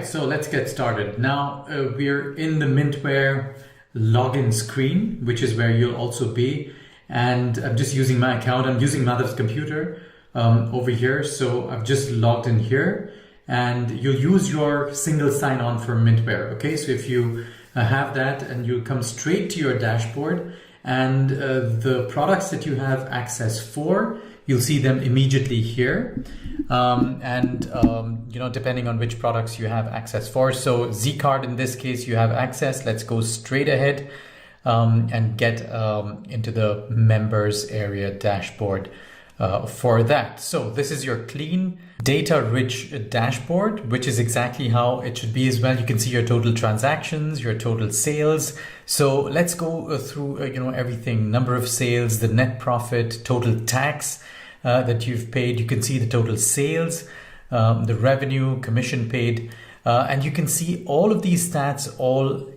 right, so let's get started. Now we're in the Mintware login screen, which is where you'll also be. And I'm just using my account. I'm using Madhav's computer over here. So I've just logged in here, and you'll use your single sign-on for Mintware. Okay, so if you have that, and you'll come straight to your dashboard, and the products that you have access for, you'll see them immediately here. You know, depending on which products you have access for. So ZKart, in this case, you have access. Let's go straight ahead and get into the members area dashboard for that. So this is your clean, data-rich dashboard, which is exactly how it should be as well. You can see your total transactions, your total sales. So let's go through you know, everything: number of sales, the net profit, total tax that you've paid. You can see the total sales, the revenue, commission paid, and you can see all of these stats all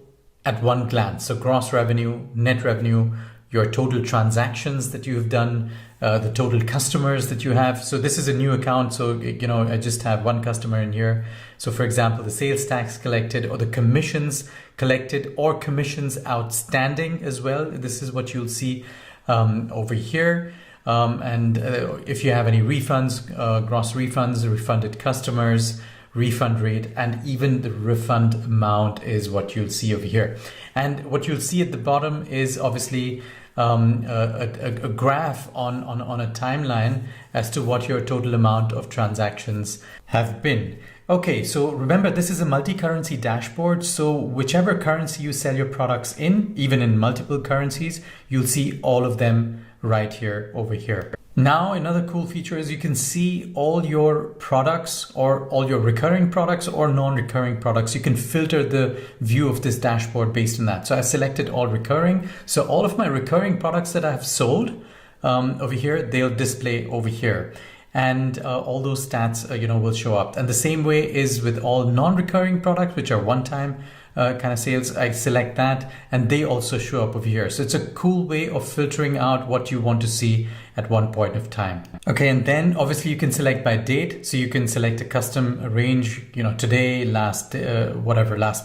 at one glance. So gross revenue, net revenue, your total transactions that you have done, the total customers that you have. So this is a new account, so you know, I just have one customer in here. So for example, the sales tax collected, or the commissions collected, or commissions outstanding as well. This is what you'll see over here. If you have any refunds, gross refunds, refunded customers, refund rate, and even the refund amount is what you'll see over here. And what you'll see at the bottom is obviously a graph on a timeline as to what your total amount of transactions have been. Okay, so remember, this is a multi-currency dashboard. So whichever currency you sell your products in, even in multiple currencies, you'll see all of them right here over here. Now, another cool feature is you can see all your products, or all your recurring products or non-recurring products. You can filter the view of this dashboard based on that. So I've selected all recurring. So all of my recurring products that I have sold over here, they'll display over here. And all those stats, you know, will show up. And the same way is with all non-recurring products, which are one-time kind of sales. I select that, and they also show up over here. So it's a cool way of filtering out what you want to see at one point of time. Okay, and then obviously you can select by date. So you can select a custom range, you know, today, last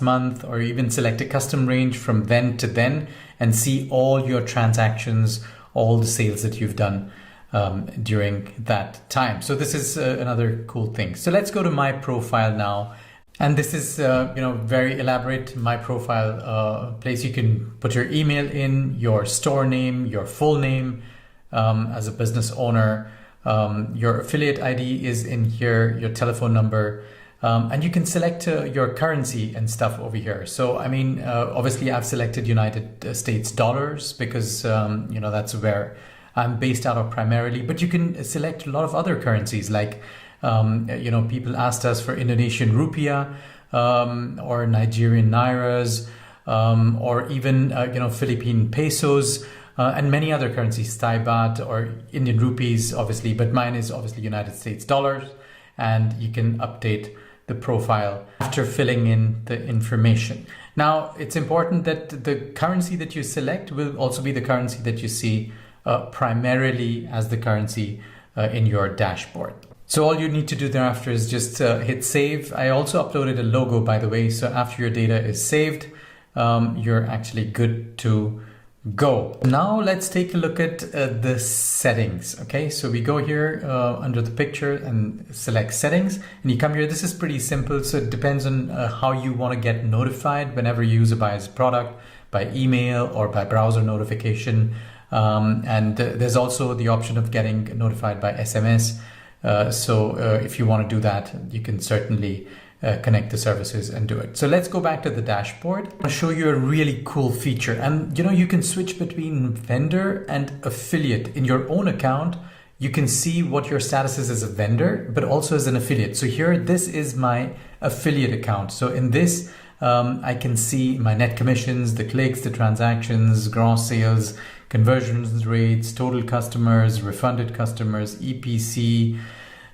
month, or even select a custom range from then to then, and see all your transactions, all the sales that you've done during that time. So this is another cool thing. So let's go to my profile now. And this is, you know, very elaborate My Profile place. You can put your email in, your store name, your full name as a business owner. Your affiliate ID is in here, your telephone number, and you can select your currency and stuff over here. So, I mean, obviously I've selected United States dollars because, you know, that's where I'm based out of primarily, but you can select a lot of other currencies like you know, people asked us for Indonesian rupiah or Nigerian nairas or even you know, Philippine pesos and many other currencies, Thai baht or Indian rupees, obviously, but mine is obviously United States dollars. And you can update the profile after filling in the information. Now, it's important that the currency that you select will also be the currency that you see primarily as the currency in your dashboard. So all you need to do thereafter is just hit save. I also uploaded a logo, by the way. So after your data is saved, you're actually good to go. Now let's take a look at the settings. Okay, so we go here under the picture and select settings, and you come here. This is pretty simple. So it depends on how you want to get notified whenever a user buys a product, by email or by browser notification. There's also the option of getting notified by SMS. So if you want to do that, you can certainly connect the services and do it. So let's go back to the dashboard. I'll show you a really cool feature. And you know, you can switch between vendor and affiliate in your own account. You can see what your status is as a vendor, but also as an affiliate. So here, this is my affiliate account. So in this, I can see my net commissions, the clicks, the transactions, gross sales, conversions rates, total customers, refunded customers, EPC,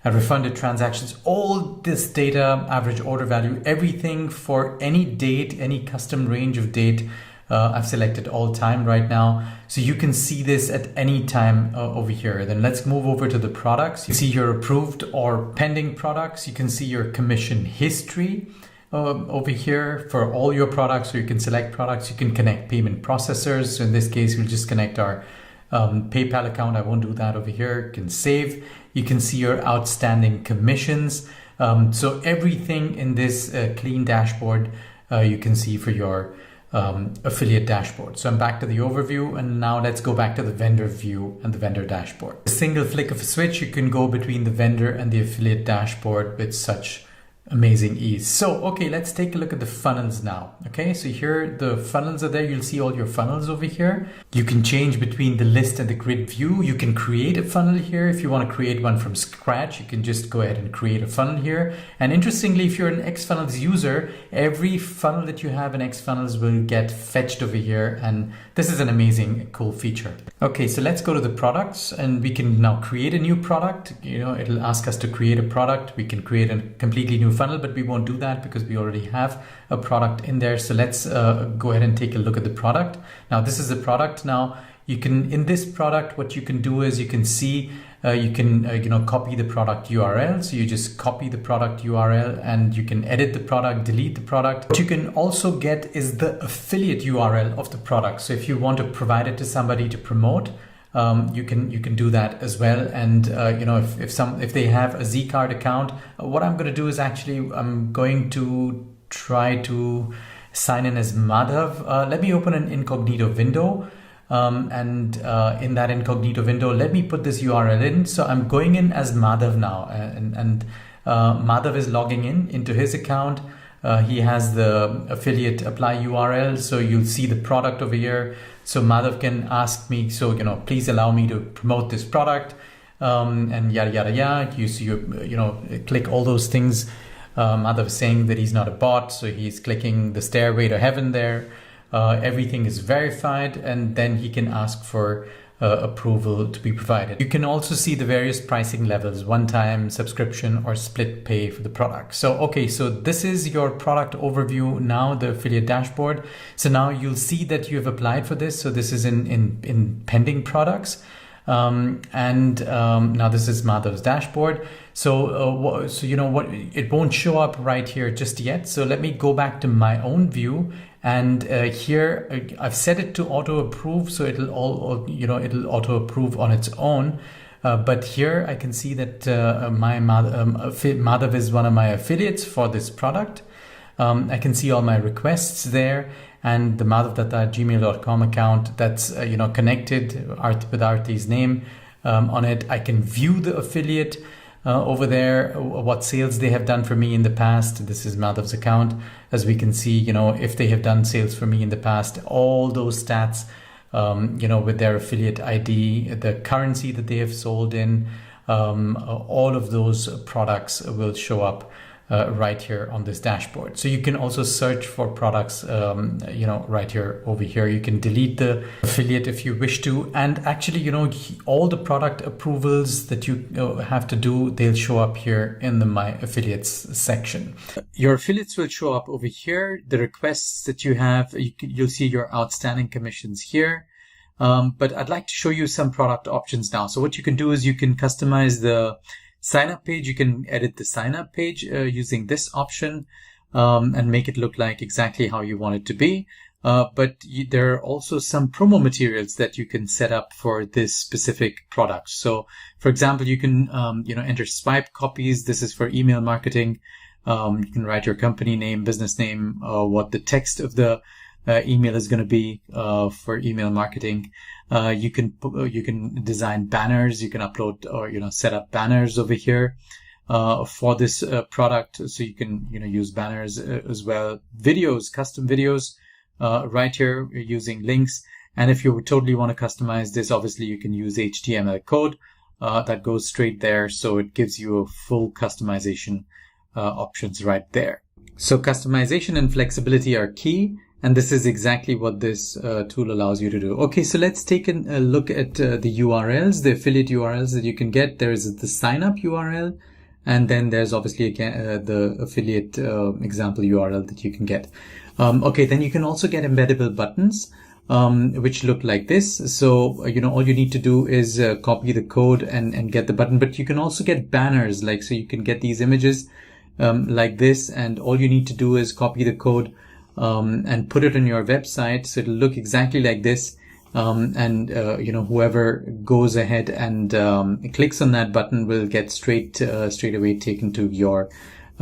refunded transactions, all this data, average order value, everything for any date, any custom range of date. I've selected all time right now. So you can see this at any time over here. Then let's move over to the products. You see your approved or pending products. You can see your commission history. over here for all your products, so you can select products, you can connect payment processors. So in this case, we'll just connect our PayPal account. I won't do that over here. You can save. You can see your outstanding commissions. So everything in this clean dashboard you can see for your affiliate dashboard. So I'm back to the overview, and now let's go back to the vendor view and the vendor dashboard. A single flick of a switch, you can go between the vendor and the affiliate dashboard with such amazing ease. So, okay, let's take a look at the funnels now. Okay, so here the funnels are there. You'll see all your funnels over here. You can change between the list and the grid view. You can create a funnel here. If you want to create one from scratch, you can just go ahead and create a funnel here. And interestingly, if you're an Xfunnels user, every funnel that you have in Xfunnels will get fetched over here. And this is an amazing, cool feature. Okay, so let's go to the products, and we can now create a new product. You know, it'll ask us to create a product. We can create a completely new funnel, but we won't do that because we already have a product in there. So let's go ahead and take a look at the product. Now this is the product. Now you can, in this product, what you can do is you can see you can copy the product URL. So you just copy the product URL and you can edit the product, delete the product. What you can also get is the affiliate URL of the product. So if you want to provide it to somebody to promote, you can do that as well. And if they have a ZKart account, what I'm going to do is actually I'm going to try to sign in as Madhav. Let me open an incognito window, and in that incognito window, let me put this URL in. So I'm going in as Madhav now, and Madhav is logging into his account. He has the affiliate apply URL, so you'll see the product over here. So Madhav can ask me, so please allow me to promote this product, and yada yada yada. You see, click all those things. Madhav is saying that he's not a bot, so he's clicking the stairway to heaven there. Everything is verified, and then he can ask for approval to be provided. You can also see the various pricing levels, one-time, subscription, or split pay for the product. So, okay, so this is your product overview now, the affiliate dashboard. So now you'll see that you have applied for this. So this is in pending products. Now this is Madhav's dashboard. So it won't show up right here just yet. So let me go back to my own view, and here I've set it to auto approve, so it'll auto approve on its own. But here I can see that my Madhav is one of my affiliates for this product. I can see all my requests there, and the madhavdatta@gmail.com account that's connected with Arti's name on it. I can view the affiliate over there, what sales they have done for me in the past. This is Madhav's account. As we can see, if they have done sales for me in the past, all those stats, with their affiliate ID, the currency that they have sold in, all of those products will show up right here on this dashboard. So you can also search for products, right here over here. You can delete the affiliate if you wish to. And actually, all the product approvals that you have to do, they'll show up here in the My Affiliates section. Your affiliates will show up over here. The requests that you have, you'll see your outstanding commissions here. But I'd like to show you some product options now. So what you can do is you can customize the sign up page. You can edit the sign up page using this option and make it look like exactly how you want it to be. But there are also some promo materials that you can set up for this specific product. So for example, you can, enter swipe copies. This is for email marketing. You can write your company name, business name, what the text of the email is going to be for email marketing. You can design banners. You can upload or set up banners over here for this product. So you can use banners as well. Videos, custom videos right here using links. And if you totally want to customize this, obviously you can use HTML code that goes straight there. So it gives you a full customization options right there. So customization and flexibility are key. And this is exactly what this tool allows you to do. Okay, so let's take a look at the URLs, the affiliate URLs that you can get. There is the sign up URL, and then there's obviously again the affiliate example URL that you can get. Okay, then you can also get embeddable buttons, which look like this. So, all you need to do is copy the code and get the button, but you can also get banners, so you can get these images like this, and all you need to do is copy the code and put it on your website, so it'll look exactly like this. Whoever goes ahead and clicks on that button will get straight away taken to your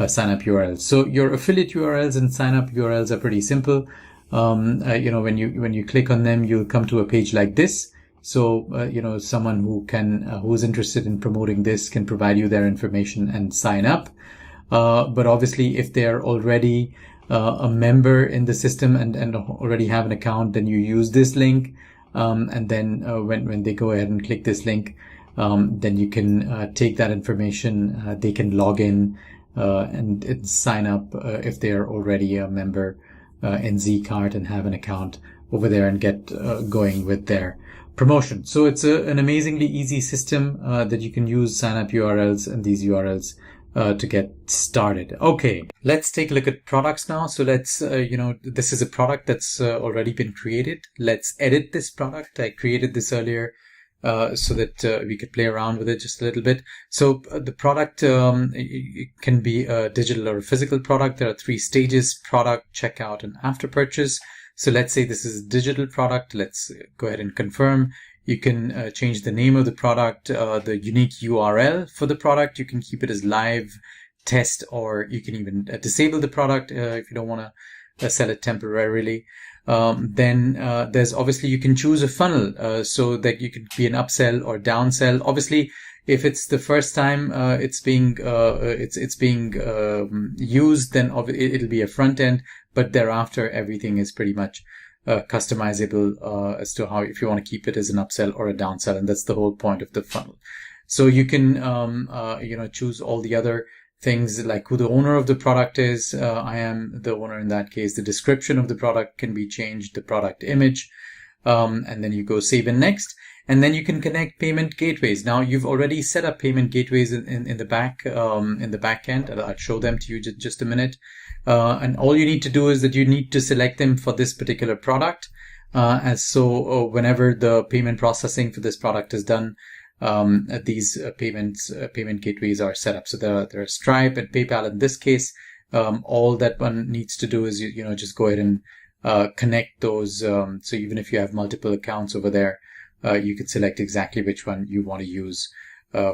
sign up URLs. So your affiliate URLs and sign up URLs are pretty simple. When you click on them, you'll come to a page like this. So someone who's interested in promoting this can provide you their information and sign up. But obviously, if they're already a member in the system and already have an account, then you use this link. And then when they go ahead and click this link, then you can take that information. They can log in and sign up if they are already a member in ZKart and have an account over there and get going with their promotion. So it's an amazingly easy system that you can use, sign up URLs and these URLs to get started. Okay, let's take a look at products now. So let's, this is a product that's already been created. Let's edit this product. I created this earlier so that we could play around with it just a little bit. So the product it can be a digital or a physical product. There are 3 stages: product, checkout, and after purchase. So let's say this is a digital product. Let's go ahead and confirm. You can change the name of the product, the unique URL for the product. You can keep it as live, test, or you can even disable the product if you don't want to sell it temporarily. Then there's obviously, you can choose a funnel so that you can be an upsell or downsell. Obviously, if it's the first time it's being used, then it'll be a front end, but thereafter everything is pretty much customizable as to how, if you want to keep it as an upsell or a downsell, and that's the whole point of the funnel. So you can choose all the other things, like who the owner of the product is. I am the owner in that case. The description of the product can be changed, the product image, and then you go save and next, and then you can connect payment gateways. Now you've already set up payment gateways in the back end. I'll show them to you in just a minute. And all you need to do is that you need to select them for this particular product. Whenever the payment processing for this product is done, these payment gateways are set up. So there are Stripe and PayPal in this case. All that one needs to do is just go ahead and connect those. So even if you have multiple accounts over there, you can select exactly which one you want to use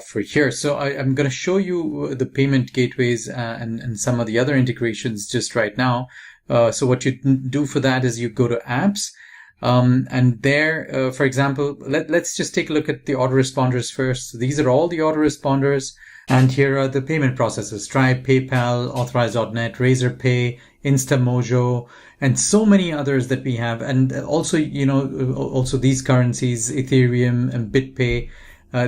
for here. So I'm going to show you the payment gateways and some of the other integrations just right now. So what you do for that is you go to apps, and there, for example, let's just take a look at the autoresponders first. So these are all the autoresponders, and here are the payment processors: Stripe, PayPal, Authorize.net, Razorpay, Instamojo, and so many others that we have. And also, also these currencies, Ethereum and BitPay,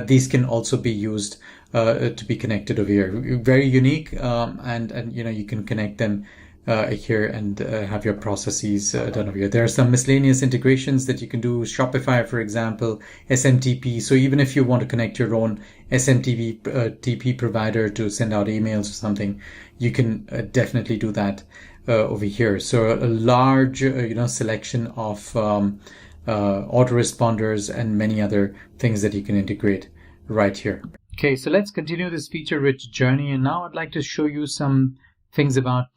these can also be used to be connected over here. Very unique, and you can connect them here and have your processes done over here. There are some miscellaneous integrations that you can do. Shopify, for example, SMTP. So even if you want to connect your own SMTP provider to send out emails or something, you can definitely do that over here. So a large selection of autoresponders and many other things that you can integrate right here. Okay, so let's continue this feature-rich journey, and now I'd like to show you some things about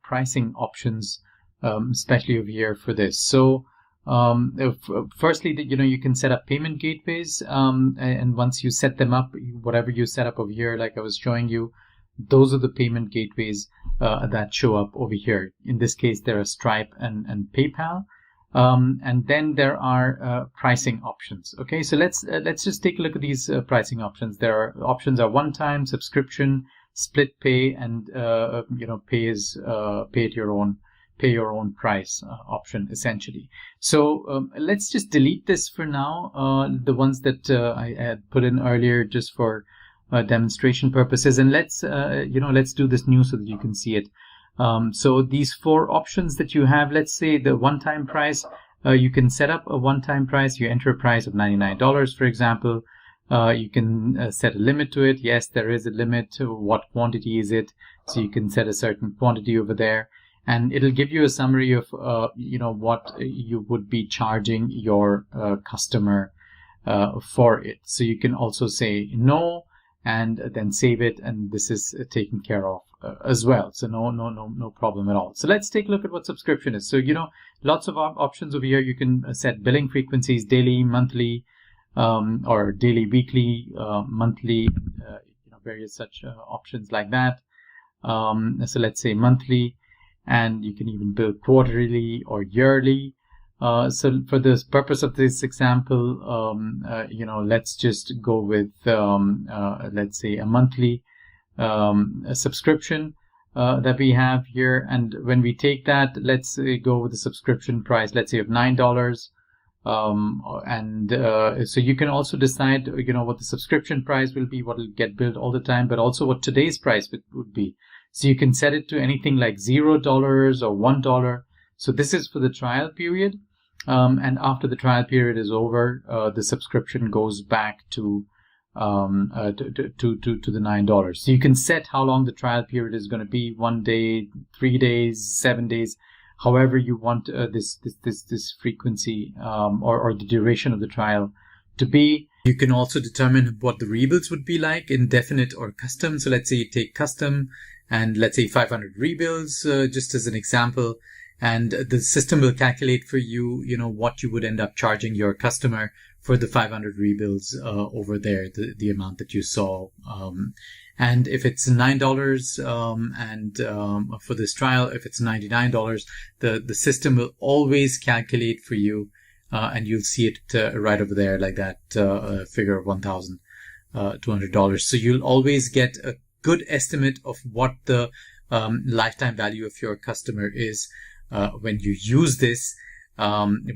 pricing options, especially over here for this. So firstly, you can set up payment gateways, and once you set them up, whatever you set up over here, like I was showing you, those are the payment gateways that show up over here. In this case, there are Stripe and PayPal. And then there are pricing options. Okay, so let's just take a look at these pricing options. Options are one-time, subscription, split pay, and pay at your own price option essentially. So let's just delete this for now. The ones that I had put in earlier just for demonstration purposes, and let's do this new so that you can see it. So these 4 options that you have, let's say the one-time price, you can set up a one-time price. You enter a price of $99, for example. You can set a limit to it. Yes, there is a limit. What quantity is it? So you can set a certain quantity over there, and it'll give you a summary of what you would be charging your customer for it. So you can also say no, and then save it, and this is taken care of as well. So no problem at all. So let's take a look at what subscription is. So lots of options over here. You can set billing frequencies, daily, monthly, or daily, weekly, monthly, various such options like that. So let's say monthly, and you can even bill quarterly or yearly. So for the purpose of this example, let's just go with, let's say, a monthly a subscription that we have here. And when we take that, let's go with the subscription price, let's say of $9. So you can also decide, what the subscription price will be, what will get billed all the time, but also what today's price would be. So you can set it to anything like $0 or $1. So this is for the trial period. And after the trial period is over, the subscription goes back to the $9. So you can set how long the trial period is going to be: 1 day, 3 days, 7 days, however you want this frequency or the duration of the trial to be. You can also determine what the rebuilds would be like, indefinite or custom. So let's say you take custom, and let's say 500 rebuilds, just as an example. And the system will calculate for you, what you would end up charging your customer for the 500 rebuilds over there, the amount that you saw. And if it's $9 for this trial, if it's $99, the system will always calculate for you, and you'll see it right over there, like that figure of $1,200. So you'll always get a good estimate of what the lifetime value of your customer is when you use this,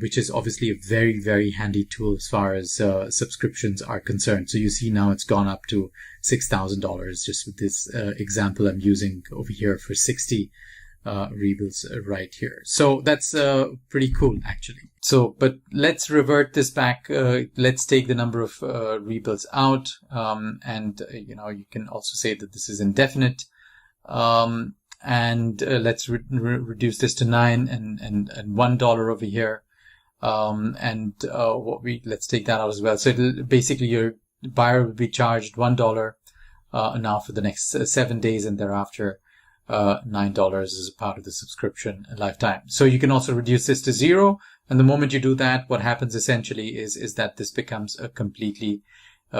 which is obviously a very, very handy tool as far as subscriptions are concerned. So you see now it's gone up to $6,000 just with this example I'm using over here for 60 rebuilds right here. So that's pretty cool, actually. So, but let's revert this back. Let's take the number of rebuilds out, and you can also say that this is indefinite. And let's reduce this to 9 and $1 over here. Let's take that out as well. So basically your buyer will be charged $1 now for the next 7 days, and thereafter $9 as a part of the subscription lifetime. So you can also reduce this to 0. And the moment you do that, what happens essentially is that this becomes a completely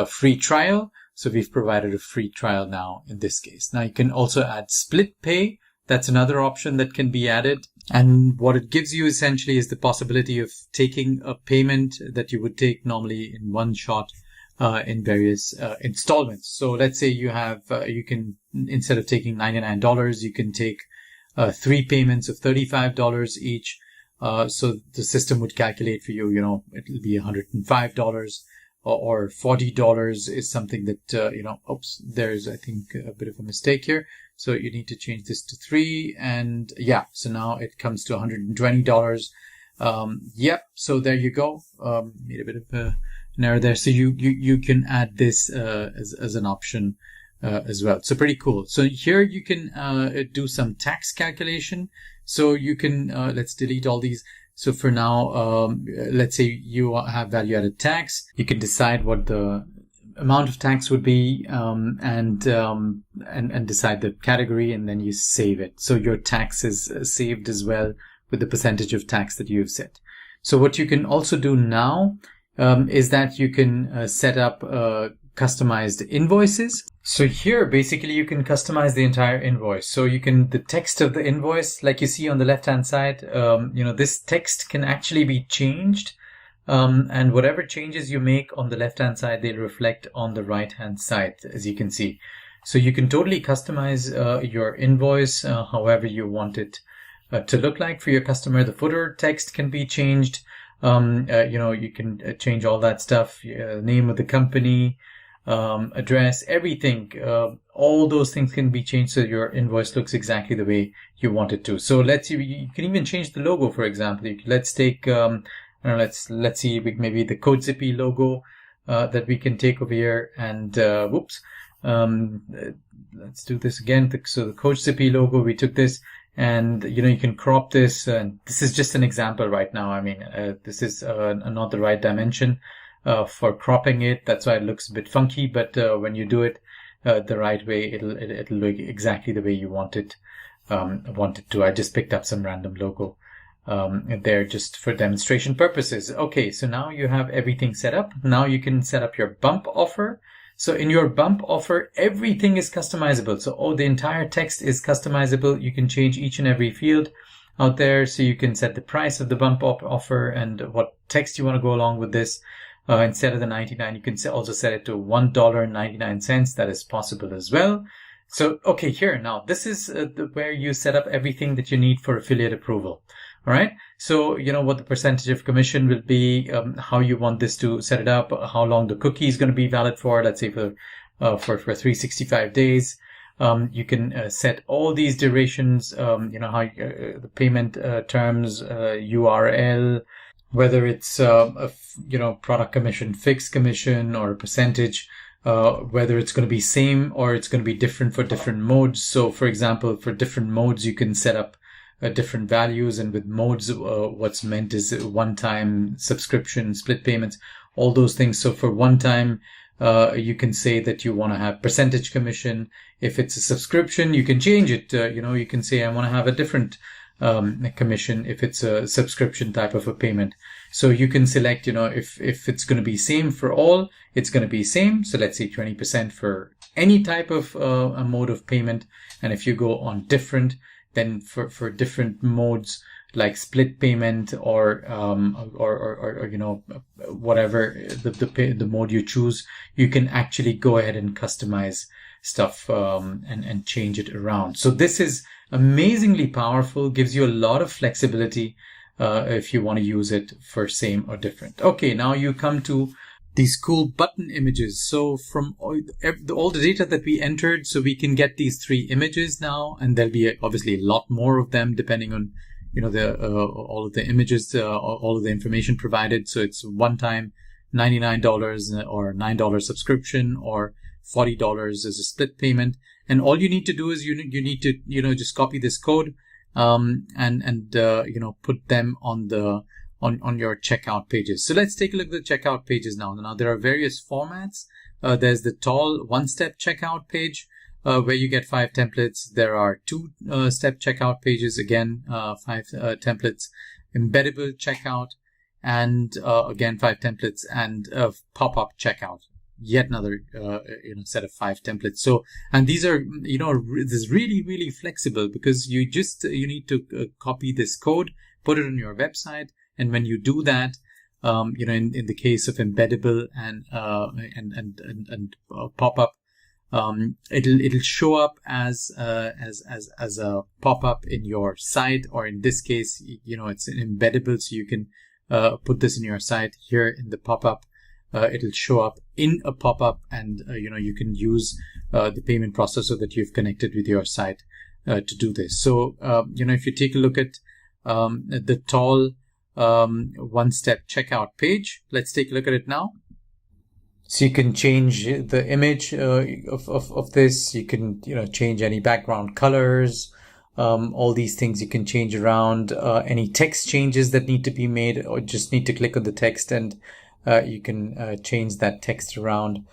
free trial. So we've provided a free trial now in this case. Now you can also add split pay. That's another option that can be added. And what it gives you essentially is the possibility of taking a payment that you would take normally in one shot in various installments. So let's say you have, you can, instead of taking $99, you can take 3 payments of $35 each. So the system would calculate for you, it'll be $105. Or $40 is something that, oops, there's, I think, a bit of a mistake here. So you need to change this to 3. And yeah, so now it comes to $120. Yep. So there you go. Made a bit of an error there. So you can add this, as an option, as well. So pretty cool. So here you can, do some tax calculation. So you can, let's delete all these. So for now, let's say you have value-added tax. You can decide what the amount of tax would be, and decide the category, and then you save it. So your tax is saved as well with the percentage of tax that you've set. So what you can also do now is that you can set up customized invoices. So here, basically, you can customize the entire invoice. So you can, the text of the invoice, like you see on the left-hand side, this text can actually be changed. And whatever changes you make on the left-hand side, they'll reflect on the right-hand side, as you can see. So you can totally customize your invoice however you want it to look like for your customer. The footer text can be changed. You can change all that stuff, name of the company, address, everything, all those things can be changed so your invoice looks exactly the way you want it to. So let's see, you can even change the logo, for example. Let's take, let's see, maybe the CodeZippy logo that we can take over here, and let's do this again. So the CodeZippy logo, we took this, and you can crop this, and this is just an example right now. I mean, this is not the right dimension for cropping it. That's why it looks a bit funky, but when you do it, the right way, it'll look exactly the way you want it to. I just picked up some random logo there just for demonstration purposes. Okay, so now you have everything set up. Now you can set up your bump offer. So in your bump offer, everything is customizable. So the entire text is customizable. You can change each and every field out there. So you can set the price of the bump offer and what text you want to go along with this. Instead of the 99, you can also set it to $1.99. That is possible as well. So, okay, here now, this is where you set up everything that you need for affiliate approval. All right. So, you know what the percentage of commission will be, how you want this to set it up, how long the cookie is going to be valid for, let's say for 365 days. You can set all these durations, you know, how the payment terms, URL, whether it's you know, product commission, fixed commission, or a percentage, whether it's going to be same or it's going to be different for different modes. So, for example, for different modes, you can set up different values, and with modes, what's meant is one-time subscription, split payments, all those things. So for one time, you can say that you want to have percentage commission. If it's a subscription, you can change it. You know, you can say I want to have a different commission if it's a subscription type of a payment. So you can select, you know, if it's going to be same for all, it's going to be same. So let's say 20% for any type of a mode of payment. And if you go on different, then for different modes like split payment or you know, whatever the mode you choose, you can actually go ahead and customize stuff and change it around. So this is amazingly powerful, gives you a lot of flexibility if you want to use it for same or different. Okay, now you come to these cool button images. So from all the data that we entered, so we can get these 3 images now, and there'll be obviously a lot more of them depending on, you know, the all of the images, all of the information provided. So it's one time $99 or $9 subscription, or $40 as a split payment. And all you need to do is you need to, you know, just copy this code and you know, put them on the on your checkout pages. So let's take a look at the checkout pages now. Now there are various formats. There's the tall one-step checkout page where you get 5 templates. There are 2-step checkout pages, again 5 templates, embeddable checkout, and again 5 templates, and pop-up checkout, yet another you know, set of 5 templates. So, and these are, you know, this is really flexible, because you need to copy this code, put it on your website. And when you do that, you know, in the case of embeddable and pop-up, it'll show up as a pop-up in your site, or in this case, you know, it's an embeddable, so you can put this in your site. Here in the pop-up, it'll show up in a pop-up, and you know, you can use the payment processor that you've connected with your site to do this. So you know, if you take a look at the tall one-step checkout page, let's take a look at it now. So you can change the image of this. You can, you know, change any background colors, all these things you can change around. Any text changes that need to be made, or just need to click on the text and you can change that text around.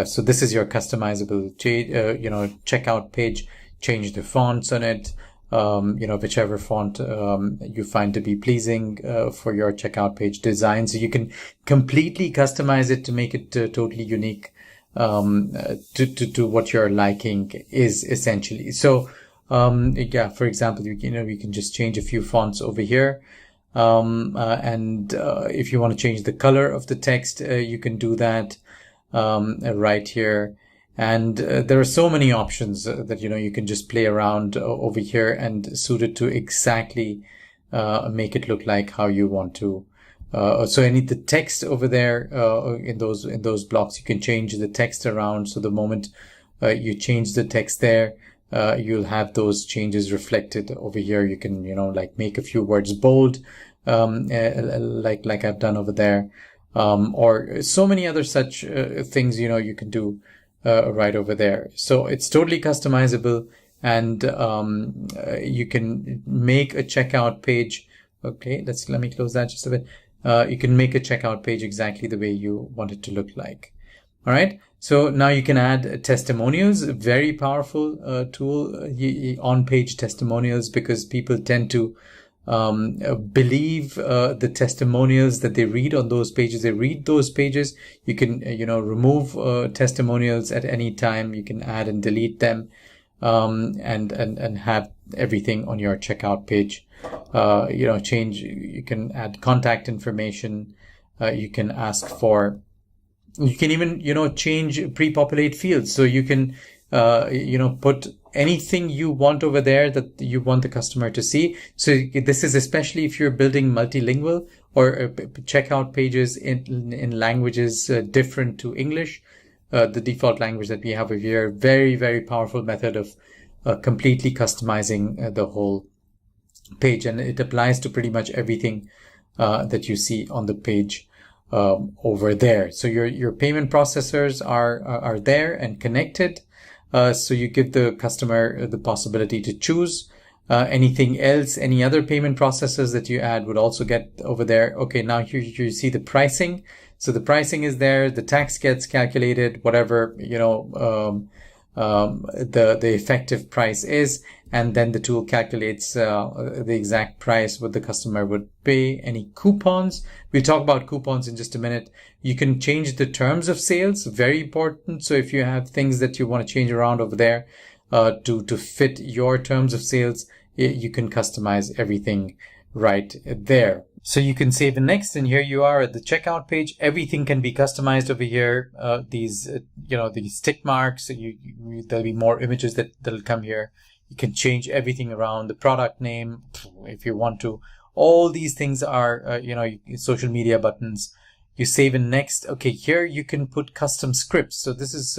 So this is your customizable you know, checkout page. Change the fonts on it. You know, whichever font you find to be pleasing for your checkout page design. So you can completely customize it to make it totally unique to what your liking is, essentially. So yeah, for example, you can just change a few fonts over here. And if you want to change the color of the text, you can do that right here. And there are so many options that, you know, you can just play around over here and suit it to exactly make it look like how you want to. So the text over there in those blocks, you can change the text around. So the moment you change the text there, you'll have those changes reflected over here. You can, you know, like make a few words bold, like I've done over there, or so many other such things, you know, you can do right over there. So it's totally customizable, and you can make a checkout page. Okay, let me close that just a bit. You can make a checkout page exactly the way you want it to look like. All right. So now you can add testimonials, a very powerful tool, on-page testimonials, because people tend to believe the testimonials that they read on those pages. They read those pages. You can, remove testimonials at any time. You can add and delete them, and have everything on your checkout page. Change. You can add contact information. You can ask for. You can even, change, pre-populate fields. So you can, put anything you want over there that you want the customer to see. So this is especially if you're building multilingual or checkout pages in languages different to English. The default language that we have over here, very, very powerful method of completely customizing the whole page. And it applies to pretty much everything that you see on the page over there. So your payment processors are there and connected. So you give the customer the possibility to choose. Anything else, any other payment processors that you add would also get over there. Okay, now here you see the pricing. So the pricing is there. The tax gets calculated, whatever, the effective price is, and then the tool calculates the exact price what the customer would pay. Any coupons, we'll talk about coupons in just a minute. You can change the terms of sales, very important. So if you have things that you want to change around over there to fit your terms of sales, you can customize everything right there. So you can save and next, and here you are at the checkout page. Everything can be customized over here. These tick marks. There'll be more images that'll come here. You can change everything around the product name if you want to. All these things are, social media buttons. You save and next. Okay, here you can put custom scripts. So this is,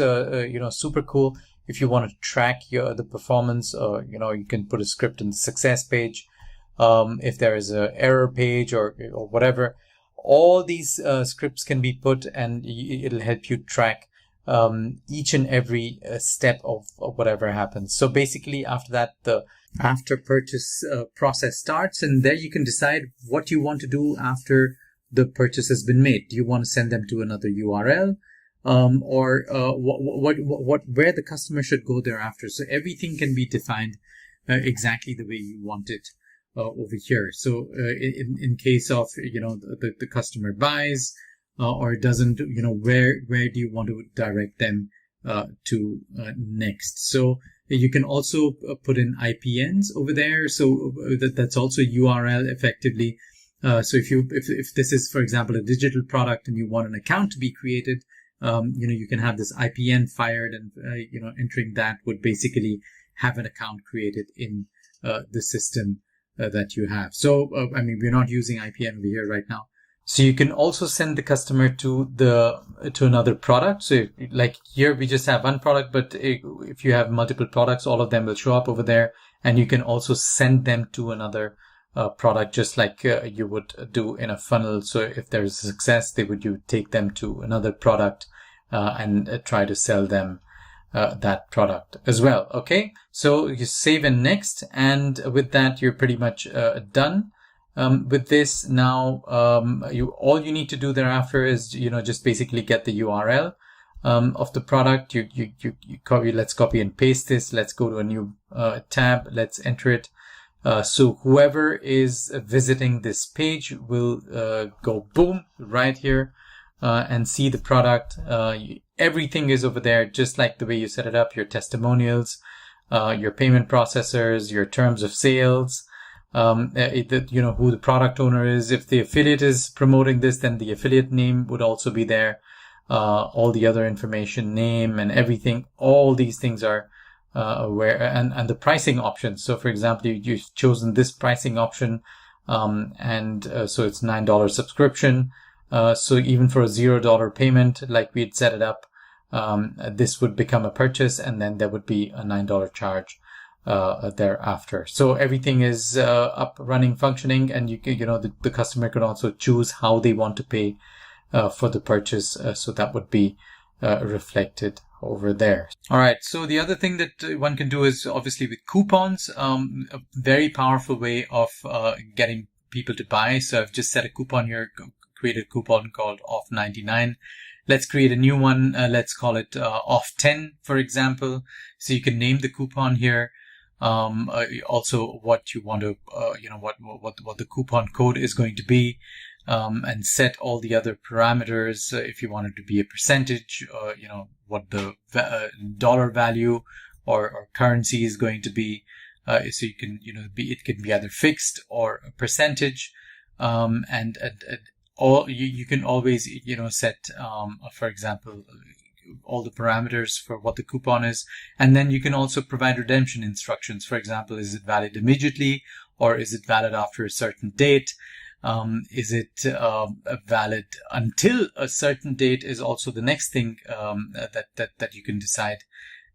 super cool. If you want to track the performance, you can put a script in the success page. If there is an error page or whatever, all these scripts can be put, and it'll help you track each and every step of whatever happens. So basically, after that, the after purchase process starts, and there you can decide what you want to do after the purchase has been made. Do you want to send them to another URL, or where the customer should go thereafter? So everything can be defined exactly the way you want it over here. So in case of the customer buys or doesn't, where do you want to direct them to next? So you can also put in IPNs over there. So that's also URL effectively. So if this is, for example, a digital product and you want an account to be created, you can have this IPN fired, and entering that would basically have an account created in the system that you have. So we're not using IPN over here right now. So you can also send the customer to another product. So like here we just have one product, but if you have multiple products, all of them will show up over there, and you can also send them to another product, just like you would do in a funnel. So if there's a success, you take them to another product and try to sell them that product as well. Okay, so you save and next, and with that you're pretty much done with this. Now all you need to do thereafter is just basically get the URL of the product. You copy. Let's copy and paste this. Let's go to a new tab. Let's enter it. So whoever is visiting this page will go boom right here and see the product. Everything is over there, just like the way you set it up. Your testimonials, your payment processors, your terms of sales, who the product owner is. If the affiliate is promoting this, then the affiliate name would also be there. All the other information, name and everything, all these things are and the pricing options. So for example, you've chosen this pricing option, and so it's $9 subscription. So even for a $0 payment, like we had set it up, this would become a purchase, and then there would be a $9 charge thereafter. So everything is up, running, functioning, and the customer can also choose how they want to pay for the purchase. So that would be reflected over there. All right. So the other thing that one can do is obviously with coupons, a very powerful way of getting people to buy. So I've just set a coupon here, created a coupon called off 99. Let's create a new one. Let's call it off 10, for example. So you can name the coupon here. Also what you want to, what the coupon code is going to be, and set all the other parameters. If you want it to be a percentage, what the dollar value or currency is going to be. So you can, it can be either fixed or a percentage. And all you can always, set, for example, all the parameters for what the coupon is. And then you can also provide redemption instructions. For example, is it valid immediately, or is it valid after a certain date? Is it valid until a certain date is also the next thing that you can decide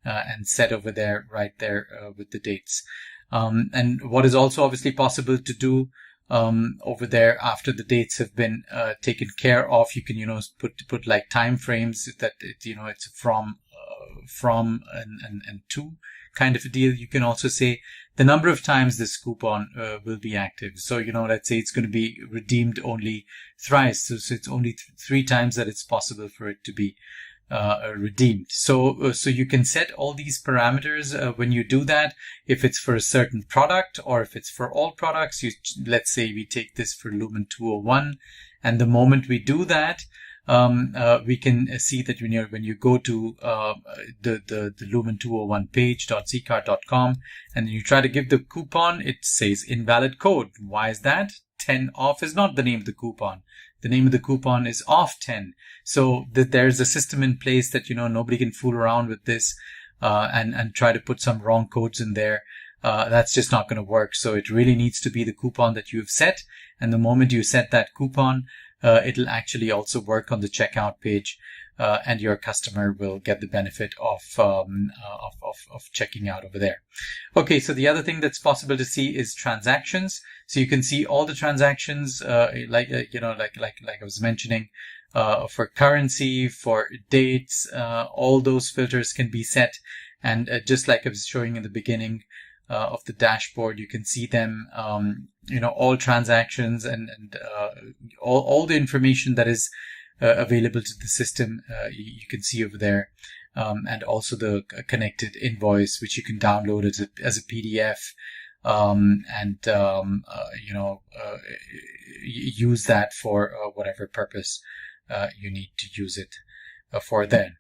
and set over there, right there with the dates. And what is also obviously possible to do over there after the dates have been taken care of, you can put like time frames that it's from and to kind of a deal. You can also say the number of times this coupon will be active. So let's say it's going to be redeemed only thrice, so it's only 3 times that it's possible for it to be redeemed. So you can set all these parameters when you do that. If it's for a certain product or if it's for all products, let's say we take this for Lumen 201, and the moment we do that, we can see that when you go to the Lumen 201 page .zkart.com and you try to give the coupon, it says invalid code. Why is that? 10 off is not the name of the coupon. The name of the coupon is off 10. So there's a system in place that, nobody can fool around with this and try to put some wrong codes in there. That's just not going to work. So it really needs to be the coupon that you've set. And the moment you set that coupon, it'll actually also work on the checkout page, and your customer will get the benefit of checking out over there. Okay, so the other thing that's possible to see is transactions. So you can see all the transactions, like I was mentioning, for currency, for dates, all those filters can be set. And just like I was showing in the beginning of the dashboard, you can see them, all transactions and all the information that is available to the system, you can see over there, and also the connected invoice, which you can download as a PDF, and use that for whatever purpose you need to use it for then.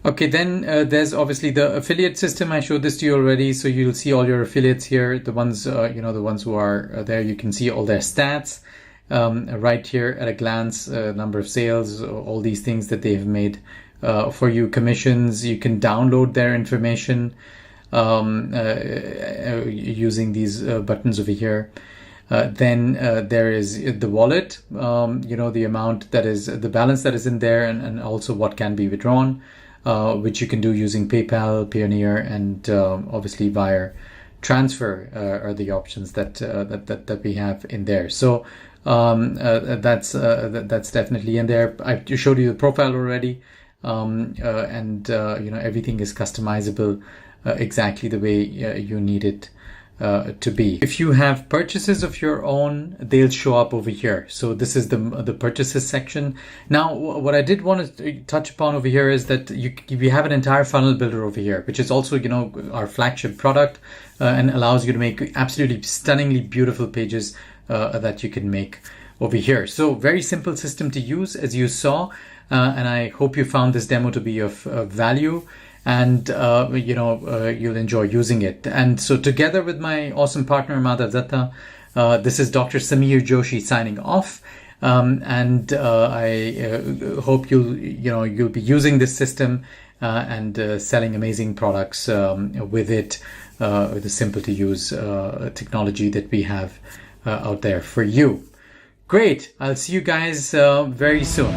Okay, then there's obviously the affiliate system. I showed this to you already, so you'll see all your affiliates here. The ones, the ones who are there, you can see all their stats right here at a glance. Number of sales, all these things that they've made for you. Commissions, you can download their information using these buttons over here. Then there is the wallet, the amount that is the balance that is in there, and also what can be withdrawn. Which you can do using PayPal, Payoneer, and obviously wire transfer are the options that we have in there. So that's definitely in there. I showed you the profile already, and everything is customizable exactly the way you need it to be. If you have purchases of your own, they'll show up over here. So this is the purchases section. Now, what I did want to touch upon over here is that we have an entire funnel builder over here, which is also, our flagship product, and allows you to make absolutely stunningly beautiful pages that you can make over here. So very simple system to use, as you saw, and I hope you found this demo to be of value. And you'll enjoy using it. And so together with my awesome partner Madhav Datta, this is Dr. Samir Joshi signing off. And I hope you'll be using this system and selling amazing products with it, with the simple to use technology that we have out there for you. Great. I'll see you guys very soon.